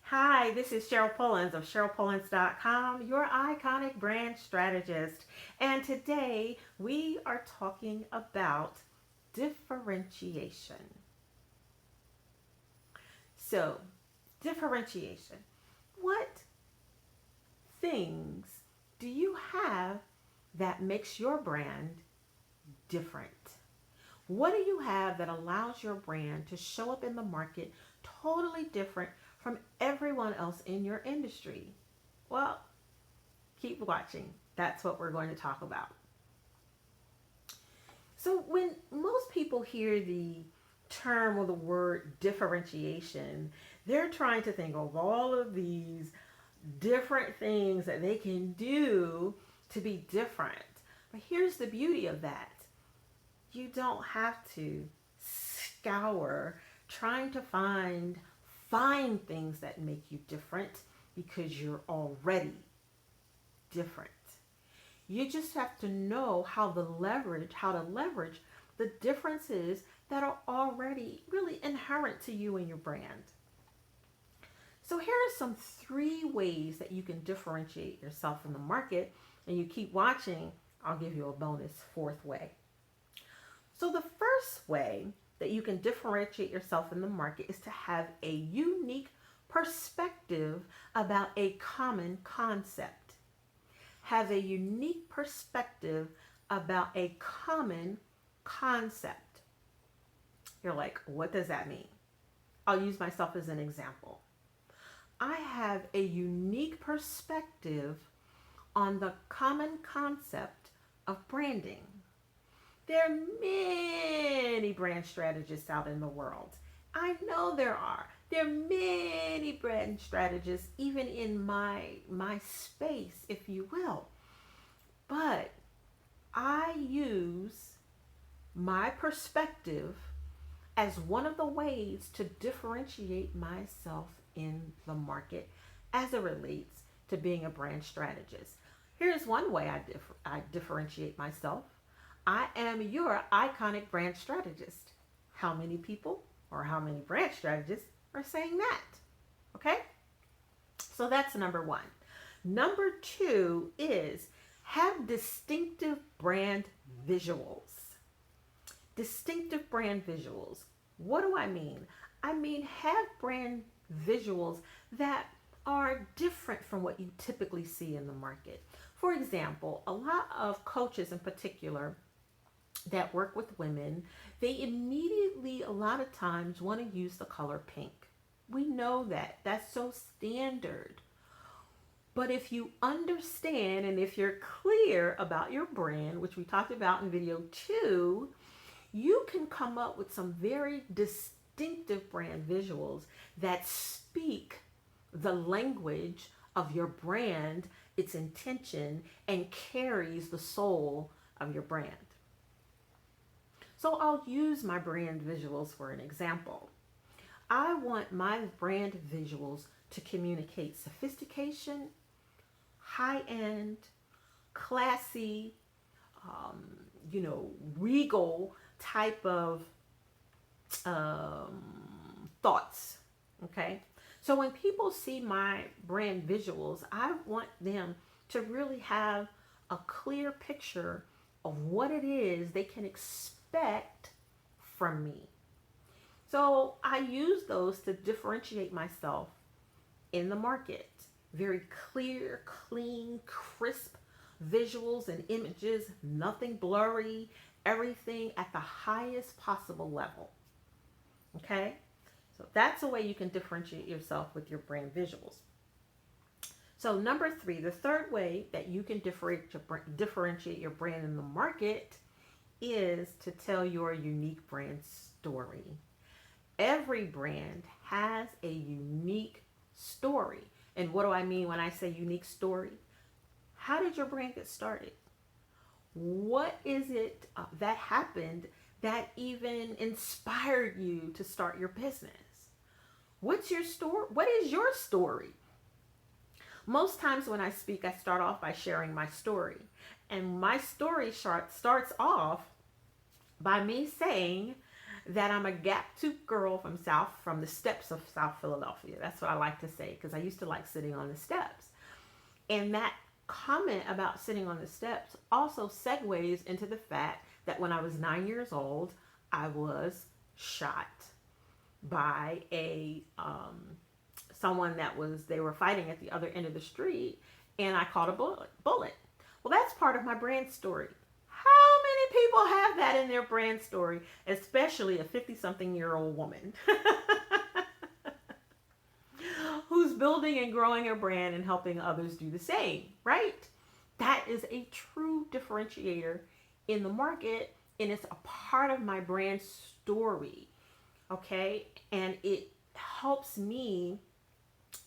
Hi, this is Cheryl Pullins of CherylPullins.com, your iconic brand strategist. And today we are talking about differentiation. So, differentiation. What things do you have that makes your brand different? What do you have that allows your brand to show up in the market totally different from everyone else in your industry? Well, keep watching. That's what we're going to talk about. So, when most people hear the term or the word differentiation, they're trying to think of all of these different things that they can do to be different. But here's the beauty of that: you don't have to scour trying to find things that make you different because you're already different. You just have to know how to leverage the differences that are already really inherent to you and your brand. So here are some three ways that you can differentiate yourself in the market, and you keep watching, I'll give you a bonus fourth way. So the first way that you can differentiate yourself in the market is to have a unique perspective about a common concept. Have a unique perspective about a common concept. You're like, what does that mean? I'll use myself as an example. I have a unique perspective on the common concept of branding. There are many brand strategists out in the world. I know there are. There are many brand strategists even in my space, if you will. But I use my perspective as one of the ways to differentiate myself in the market as it relates to being a brand strategist. Here's one way I differentiate myself. I am your iconic brand strategist. How many people or how many brand strategists are saying that? Okay? So that's number one. Number two is have distinctive brand visuals. Distinctive brand visuals. What do I mean? I mean, have brand visuals that are different from what you typically see in the market. For example, a lot of coaches in particular that work with women, they immediately, a lot of times, want to use the color pink. We know that. That's so standard. But if you understand and if you're clear about your brand, which we talked about in video 2, you can come up with some very distinctive brand visuals that speak the language of your brand, its intention, and carries the soul of your brand. So I'll use my brand visuals for an example. I want my brand visuals to communicate sophistication, high end, classy, regal type of thoughts. Okay. So when people see my brand visuals, I want them to really have a clear picture of what it is they can expect from me. So I use those to differentiate myself in the market. Very clear, clean, crisp visuals and images, nothing blurry, everything at the highest possible level. Okay? So that's a way you can differentiate yourself with your brand visuals. So number three, the third way that you can differentiate your brand in the market is to tell your unique brand story. Every brand has a unique story. And what do I mean when I say unique story? How did your brand get started? What is it that happened that even inspired you to start your business? What's your story? What is your story? Most times when I speak, I start off by sharing my story. And my story starts off by me saying that I'm a gap tooth girl from the steps of South Philadelphia. That's what I like to say because I used to like sitting on the steps. And that comment about sitting on the steps also segues into the fact that when I was 9 years old, I was shot by a someone they were fighting at the other end of the street, and I caught a bullet. Well, that's part of my brand story. How many people have that in their brand story, especially a 50-something-year-old woman who's building and growing a brand and helping others do the same, right? That is a true differentiator in the market, and it's a part of my brand story, okay? And it helps me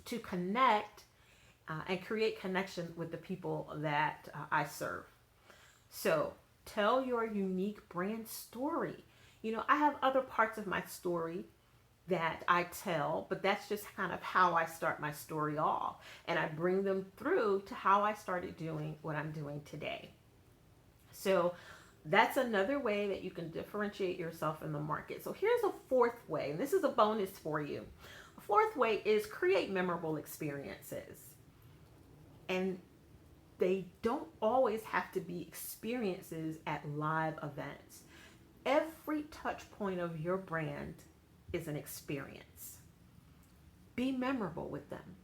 to connect and create connection with the people that I serve. So tell your unique brand story. You know, I have other parts of my story that I tell, but that's just kind of how I start my story off. And I bring them through to how I started doing what I'm doing today. So that's another way that you can differentiate yourself in the market. So here's a fourth way, and this is a bonus for you. A fourth way is create memorable experiences. And they don't always have to be experiences at live events. Every touch point of your brand is an experience. Be memorable with them.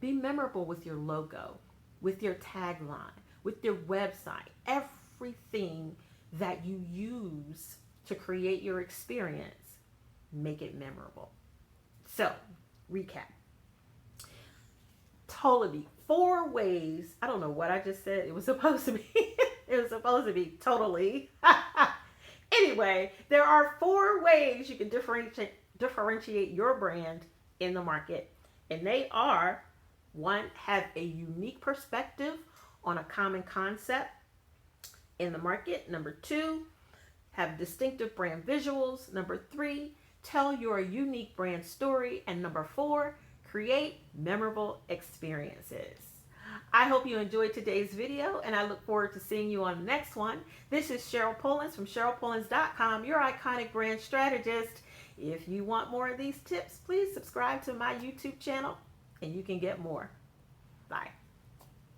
Be memorable with your logo, with your tagline, with your website, everything that you use to create your experience, make it memorable. So, recap. Totally 4 ways. I don't know what I just said. It was supposed to be. It was supposed to be totally. Anyway, there are 4 ways you can differentiate your brand in the market. And they are: 1, have a unique perspective on a common concept in the market. Number 2, have distinctive brand visuals. Number 3, tell your unique brand story. And number 4, create memorable experiences. I hope you enjoyed today's video, and I look forward to seeing you on the next one. This is Cheryl Pullins from CherylPullins.com, your iconic brand strategist. If you want more of these tips, please subscribe to my YouTube channel, and you can get more. Bye.